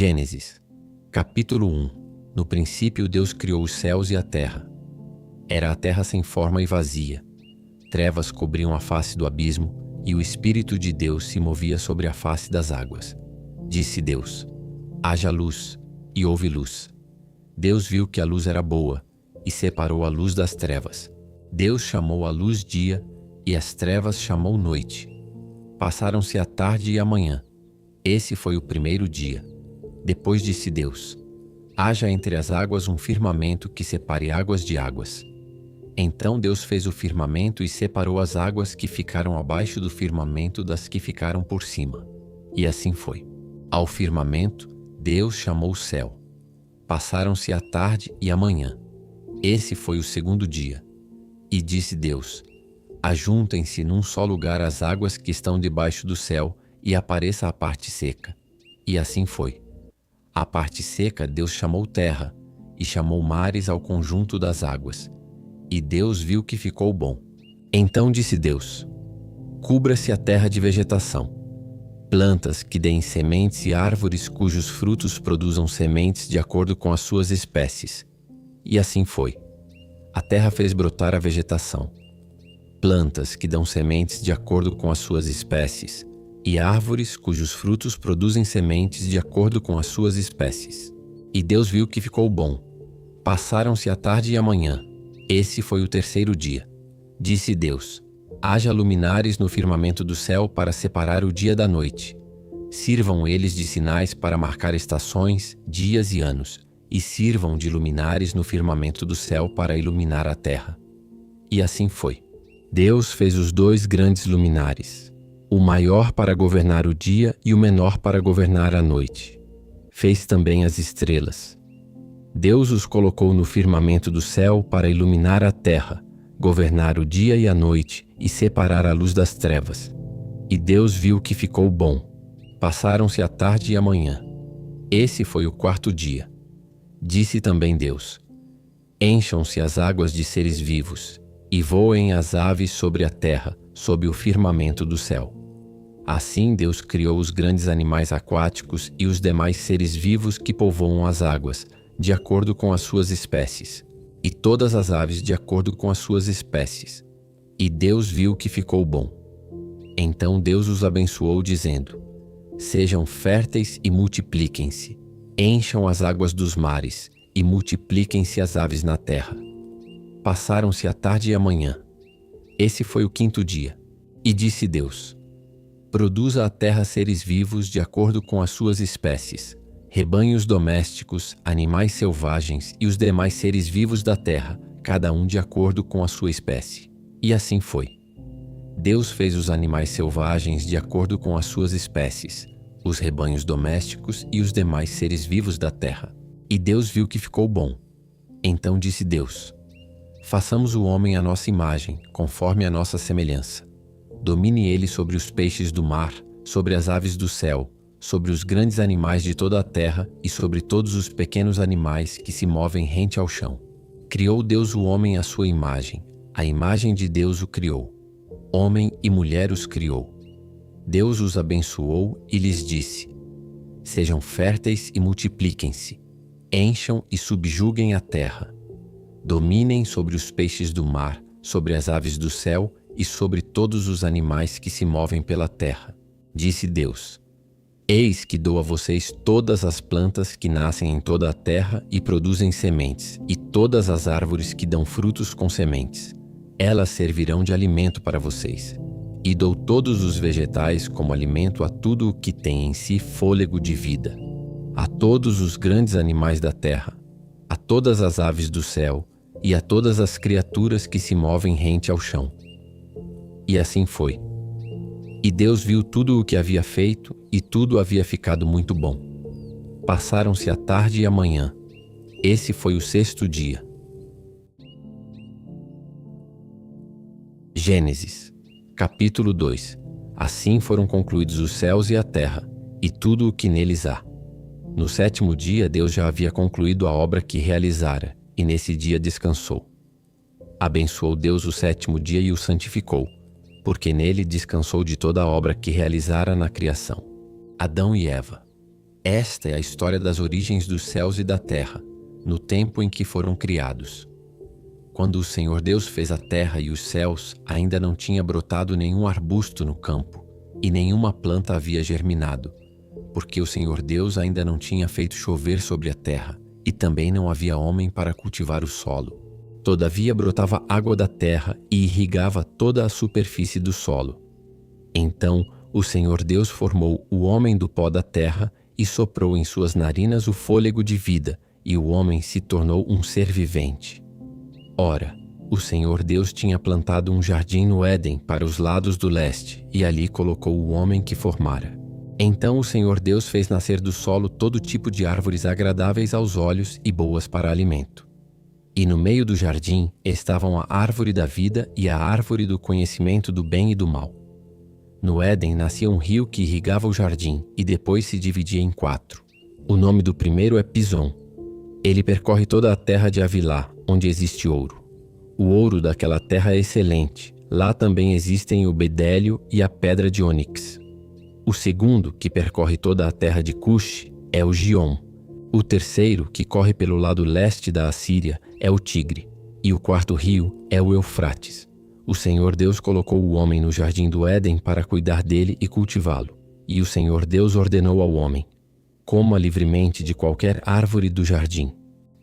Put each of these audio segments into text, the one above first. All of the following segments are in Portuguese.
Gênesis, capítulo 1. No princípio Deus criou os céus e a terra. Era a terra sem forma e vazia. Trevas cobriam a face do abismo, e o Espírito de Deus se movia sobre a face das águas. Disse Deus: haja luz, e houve luz. Deus viu que a luz era boa, e separou a luz das trevas. Deus chamou a luz dia, e as trevas chamou noite. Passaram-se a tarde e a manhã. Esse foi o primeiro dia. Depois disse Deus: haja entre as águas um firmamento que separe águas de águas. Então Deus fez o firmamento e separou as águas que ficaram abaixo do firmamento das que ficaram por cima. E assim foi. Ao firmamento, Deus chamou o céu. Passaram-se a tarde e a manhã. Esse foi o segundo dia. E disse Deus: ajuntem-se num só lugar as águas que estão debaixo do céu, e apareça a parte seca. E assim foi. A parte seca Deus chamou terra, e chamou mares ao conjunto das águas. E Deus viu que ficou bom. Então disse Deus: cubra-se a terra de vegetação, plantas que deem sementes e árvores cujos frutos produzam sementes de acordo com as suas espécies. E assim foi. A terra fez brotar a vegetação, plantas que dão sementes de acordo com as suas espécies, e árvores cujos frutos produzem sementes de acordo com as suas espécies. E Deus viu que ficou bom. Passaram-se a tarde e a manhã. Esse foi o terceiro dia. Disse Deus: haja luminares no firmamento do céu para separar o dia da noite. Sirvam eles de sinais para marcar estações, dias e anos, e sirvam de luminares no firmamento do céu para iluminar a terra. E assim foi. Deus fez os dois grandes luminares, o maior para governar o dia e o menor para governar a noite. Fez também as estrelas. Deus os colocou no firmamento do céu para iluminar a terra, governar o dia e a noite e separar a luz das trevas. E Deus viu que ficou bom. Passaram-se a tarde e a manhã. Esse foi o quarto dia. Disse também Deus: encham-se as águas de seres vivos, e voem as aves sobre a terra, sob o firmamento do céu. Assim Deus criou os grandes animais aquáticos e os demais seres vivos que povoam as águas, de acordo com as suas espécies, e todas as aves de acordo com as suas espécies. E Deus viu que ficou bom. Então Deus os abençoou, dizendo: sejam férteis e multipliquem-se, encham as águas dos mares, e multipliquem-se as aves na terra. Passaram-se a tarde e a manhã. Esse foi o quinto dia. E disse Deus: produza a terra seres vivos de acordo com as suas espécies, rebanhos domésticos, animais selvagens e os demais seres vivos da terra, cada um de acordo com a sua espécie. E assim foi. Deus fez os animais selvagens de acordo com as suas espécies, os rebanhos domésticos e os demais seres vivos da terra. E Deus viu que ficou bom. Então disse Deus: façamos o homem à nossa imagem, conforme a nossa semelhança. Domine ele sobre os peixes do mar, sobre as aves do céu, sobre os grandes animais de toda a terra e sobre todos os pequenos animais que se movem rente ao chão. Criou Deus o homem à sua imagem. A imagem de Deus o criou. Homem e mulher os criou. Deus os abençoou e lhes disse: sejam férteis e multipliquem-se. Encham e subjuguem a terra. Dominem sobre os peixes do mar, sobre as aves do céu e sobre todos os animais que se movem pela terra. Disse Deus: eis que dou a vocês todas as plantas que nascem em toda a terra e produzem sementes, e todas as árvores que dão frutos com sementes. Elas servirão de alimento para vocês. E dou todos os vegetais como alimento a tudo o que tem em si fôlego de vida, a todos os grandes animais da terra, a todas as aves do céu e a todas as criaturas que se movem rente ao chão. E assim foi. E Deus viu tudo o que havia feito, e tudo havia ficado muito bom. Passaram-se a tarde e a manhã. Esse foi o sexto dia. Gênesis, capítulo 2. Assim foram concluídos os céus e a terra, e tudo o que neles há. No sétimo dia Deus já havia concluído a obra que realizara, e nesse dia descansou. Abençoou Deus o sétimo dia e o santificou, porque nele descansou de toda a obra que realizara na criação. Adão e Eva. Esta é a história das origens dos céus e da terra, no tempo em que foram criados. Quando o Senhor Deus fez a terra e os céus, ainda não tinha brotado nenhum arbusto no campo, e nenhuma planta havia germinado, porque o Senhor Deus ainda não tinha feito chover sobre a terra, e também não havia homem para cultivar o solo. Todavia brotava água da terra e irrigava toda a superfície do solo. Então o Senhor Deus formou o homem do pó da terra e soprou em suas narinas o fôlego de vida, e o homem se tornou um ser vivente. Ora, o Senhor Deus tinha plantado um jardim no Éden para os lados do leste, e ali colocou o homem que formara. Então o Senhor Deus fez nascer do solo todo tipo de árvores agradáveis aos olhos e boas para alimento. E no meio do jardim estavam a árvore da vida e a árvore do conhecimento do bem e do mal. No Éden nascia um rio que irrigava o jardim e depois se dividia em 4. O nome do primeiro é Pison. Ele percorre toda a terra de Havilá, onde existe ouro. O ouro daquela terra é excelente. Lá também existem o bedélio e a pedra de ônix. O segundo, que percorre toda a terra de Cush, é o Gion. O terceiro, que corre pelo lado leste da Assíria, é o Tigre. E o quarto rio é o Eufrates. O Senhor Deus colocou o homem no jardim do Éden para cuidar dele e cultivá-lo. E o Senhor Deus ordenou ao homem: coma livremente de qualquer árvore do jardim,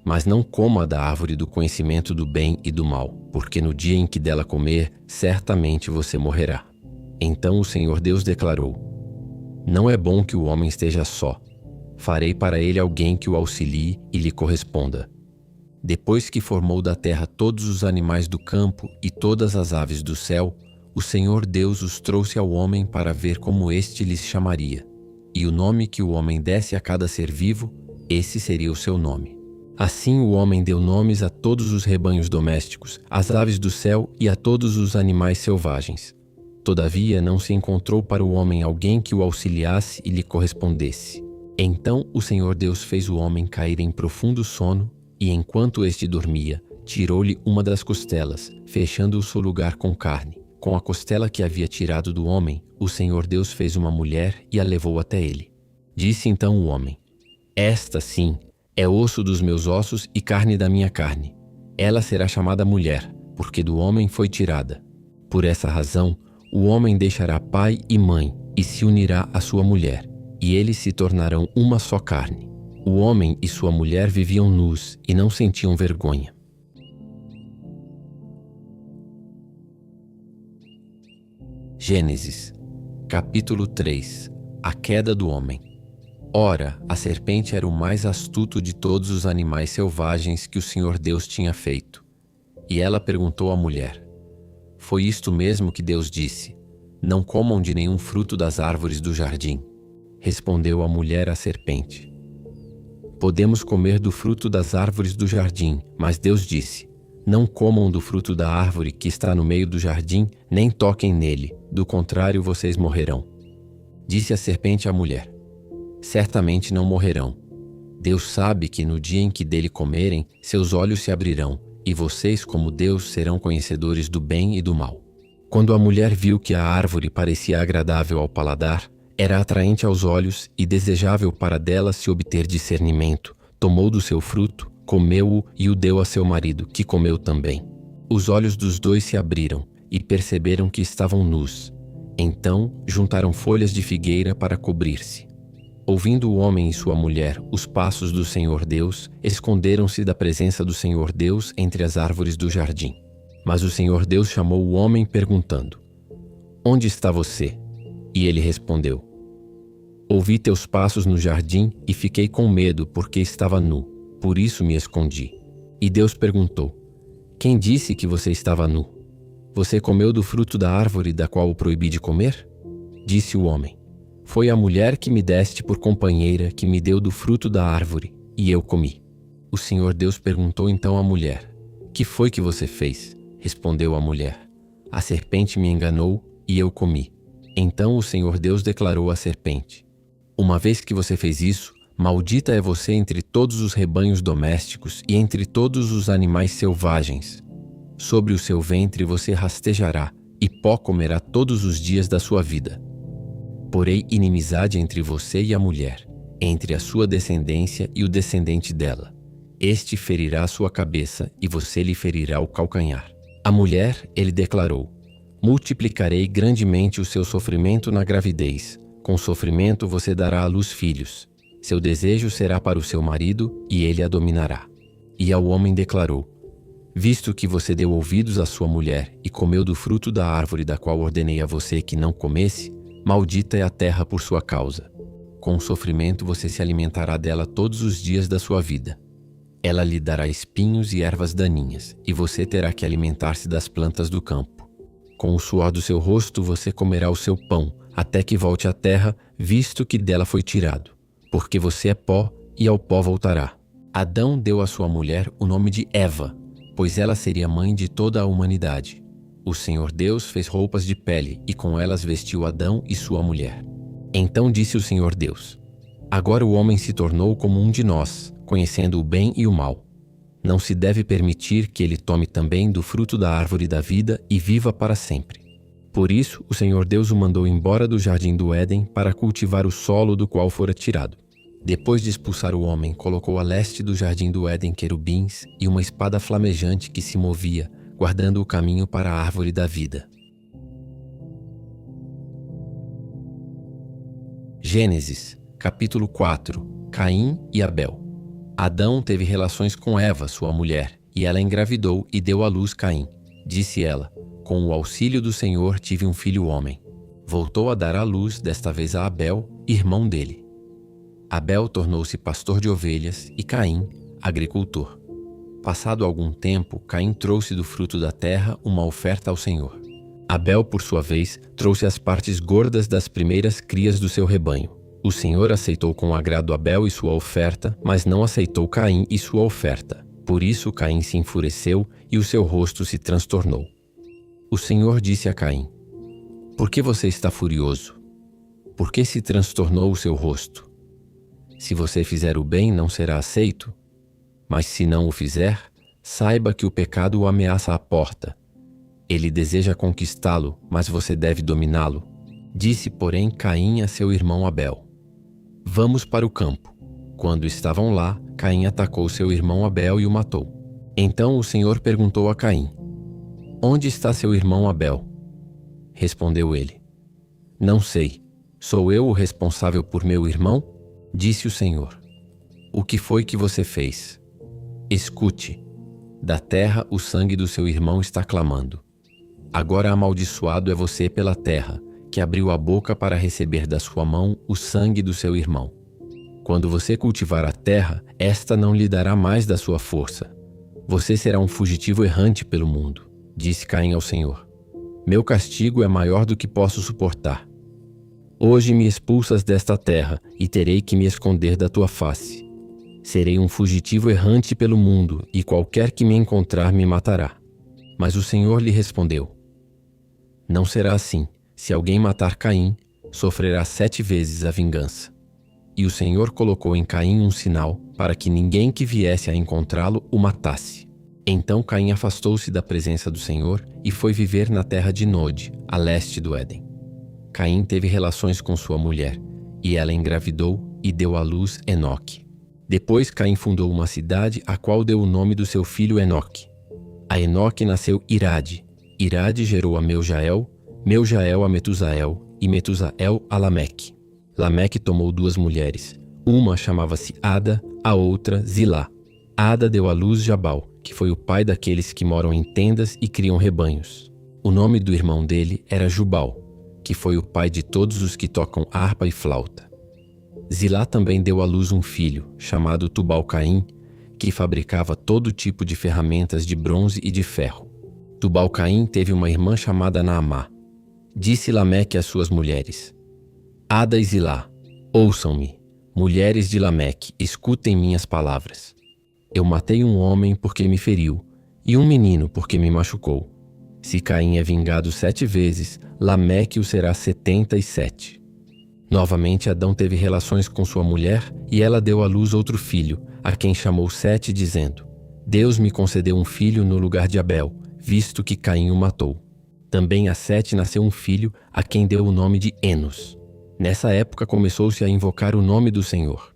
mas não coma da árvore do conhecimento do bem e do mal, porque no dia em que dela comer, certamente você morrerá. Então o Senhor Deus declarou: não é bom que o homem esteja só. Farei para ele alguém que o auxilie e lhe corresponda. Depois que formou da terra todos os animais do campo e todas as aves do céu, o Senhor Deus os trouxe ao homem para ver como este lhes chamaria. E o nome que o homem desse a cada ser vivo, esse seria o seu nome. Assim o homem deu nomes a todos os rebanhos domésticos, às aves do céu e a todos os animais selvagens. Todavia não se encontrou para o homem alguém que o auxiliasse e lhe correspondesse. Então o Senhor Deus fez o homem cair em profundo sono, e enquanto este dormia, tirou-lhe uma das costelas, fechando o seu lugar com carne. Com a costela que havia tirado do homem, o Senhor Deus fez uma mulher e a levou até ele. Disse então o homem: esta, sim, é osso dos meus ossos e carne da minha carne. Ela será chamada mulher, porque do homem foi tirada. Por essa razão, o homem deixará pai e mãe e se unirá à sua mulher, e eles se tornarão uma só carne. O homem e sua mulher viviam nus e não sentiam vergonha. Gênesis, capítulo 3. A queda do homem. Ora, a serpente era o mais astuto de todos os animais selvagens que o Senhor Deus tinha feito. E ela perguntou à mulher: foi isto mesmo que Deus disse: não comam de nenhum fruto das árvores do jardim? Respondeu a mulher à serpente: podemos comer do fruto das árvores do jardim, mas Deus disse: não comam do fruto da árvore que está no meio do jardim, nem toquem nele, do contrário vocês morrerão. Disse a serpente à mulher: certamente não morrerão. Deus sabe que no dia em que dele comerem, seus olhos se abrirão, e vocês, como Deus, serão conhecedores do bem e do mal. Quando a mulher viu que a árvore parecia agradável ao paladar, era atraente aos olhos e desejável para dela se obter discernimento, tomou do seu fruto, comeu-o e o deu a seu marido, que comeu também. Os olhos dos dois se abriram e perceberam que estavam nus. Então juntaram folhas de figueira para cobrir-se. Ouvindo o homem e sua mulher os passos do Senhor Deus, esconderam-se da presença do Senhor Deus entre as árvores do jardim. Mas o Senhor Deus chamou o homem perguntando: onde está você? E ele respondeu: ouvi teus passos no jardim e fiquei com medo porque estava nu, por isso me escondi. E Deus perguntou: quem disse que você estava nu? Você comeu do fruto da árvore da qual o proibi de comer? Disse o homem: foi a mulher que me deste por companheira que me deu do fruto da árvore, e eu comi. O Senhor Deus perguntou então à mulher: que foi que você fez? Respondeu a mulher: a serpente me enganou e eu comi. Então o Senhor Deus declarou à serpente: uma vez que você fez isso, maldita é você entre todos os rebanhos domésticos e entre todos os animais selvagens. Sobre o seu ventre você rastejará, e pó comerá todos os dias da sua vida. Porei inimizade entre você e a mulher, entre a sua descendência e o descendente dela. Este ferirá a sua cabeça e você lhe ferirá o calcanhar. A mulher, ele declarou: multiplicarei grandemente o seu sofrimento na gravidez. Com sofrimento você dará à luz filhos. Seu desejo será para o seu marido e ele a dominará. E ao homem declarou: visto que você deu ouvidos à sua mulher e comeu do fruto da árvore da qual ordenei a você que não comesse, maldita é a terra por sua causa. Com sofrimento você se alimentará dela todos os dias da sua vida. Ela lhe dará espinhos e ervas daninhas, e você terá que alimentar-se das plantas do campo. Com o suor do seu rosto você comerá o seu pão, até que volte à terra, visto que dela foi tirado. Porque você é pó, e ao pó voltará. Adão deu à sua mulher o nome de Eva, pois ela seria mãe de toda a humanidade. O Senhor Deus fez roupas de pele, e com elas vestiu Adão e sua mulher. Então disse o Senhor Deus: agora o homem se tornou como um de nós, conhecendo o bem e o mal. Não se deve permitir que ele tome também do fruto da árvore da vida e viva para sempre. Por isso, o Senhor Deus o mandou embora do jardim do Éden para cultivar o solo do qual fora tirado. Depois de expulsar o homem, colocou a leste do jardim do Éden querubins e uma espada flamejante que se movia, guardando o caminho para a árvore da vida. Gênesis, capítulo 4. Caim e Abel. Adão teve relações com Eva, sua mulher, e ela engravidou e deu à luz Caim. Disse ela: com o auxílio do Senhor tive um filho homem. Voltou a dar à luz, desta vez a Abel, irmão dele. Abel tornou-se pastor de ovelhas e Caim, agricultor. Passado algum tempo, Caim trouxe do fruto da terra uma oferta ao Senhor. Abel, por sua vez, trouxe as partes gordas das primeiras crias do seu rebanho. O Senhor aceitou com agrado Abel e sua oferta, mas não aceitou Caim e sua oferta. Por isso Caim se enfureceu e o seu rosto se transtornou. O Senhor disse a Caim: por que você está furioso? Por que se transtornou o seu rosto? Se você fizer o bem, não será aceito. Mas se não o fizer, saiba que o pecado o ameaça à porta. Ele deseja conquistá-lo, mas você deve dominá-lo. Disse, porém, Caim a seu irmão Abel: vamos para o campo. Quando estavam lá, Caim atacou seu irmão Abel e o matou. Então o Senhor perguntou a Caim: onde está seu irmão Abel? Respondeu ele: não sei. Sou eu o responsável por meu irmão? Disse o Senhor: o que foi que você fez? Escute, da terra o sangue do seu irmão está clamando. Agora amaldiçoado é você pela terra, que abriu a boca para receber da sua mão o sangue do seu irmão. Quando você cultivar a terra, esta não lhe dará mais da sua força. Você será um fugitivo errante pelo mundo. Disse Caim ao Senhor: meu castigo é maior do que posso suportar. Hoje me expulsas desta terra e terei que me esconder da tua face. Serei um fugitivo errante pelo mundo e qualquer que me encontrar me matará. Mas o Senhor lhe respondeu: não será assim. Se alguém matar Caim, sofrerá 7 vezes a vingança. E o Senhor colocou em Caim um sinal para que ninguém que viesse a encontrá-lo o matasse. Então Caim afastou-se da presença do Senhor e foi viver na terra de Nod, a leste do Éden. Caim teve relações com sua mulher, e ela engravidou e deu à luz Enoque. Depois Caim fundou uma cidade, a qual deu o nome do seu filho Enoque. A Enoque nasceu Irade. Irade gerou a Meujael, Meujael a Metusael, e Metusael a Lameque. Lameque tomou 2 mulheres. Uma chamava-se Ada, a outra Zilá. Ada deu à luz Jabal, que foi o pai daqueles que moram em tendas e criam rebanhos. O nome do irmão dele era Jubal, que foi o pai de todos os que tocam harpa e flauta. Zilá também deu à luz um filho, chamado Tubal-Caim, que fabricava todo tipo de ferramentas de bronze e de ferro. Tubal-Caim teve uma irmã chamada Naamá. Disse Lameque às suas mulheres: Ada e Zilá, ouçam-me, mulheres de Lameque, escutem minhas palavras. Eu matei um homem porque me feriu, e um menino porque me machucou. Se Caim é vingado 7 vezes, Lameque o será 77. Novamente Adão teve relações com sua mulher, e ela deu à luz outro filho, a quem chamou Sete, dizendo: Deus me concedeu um filho no lugar de Abel, visto que Caim o matou. Também a Sete nasceu um filho, a quem deu o nome de Enos. Nessa época começou-se a invocar o nome do Senhor.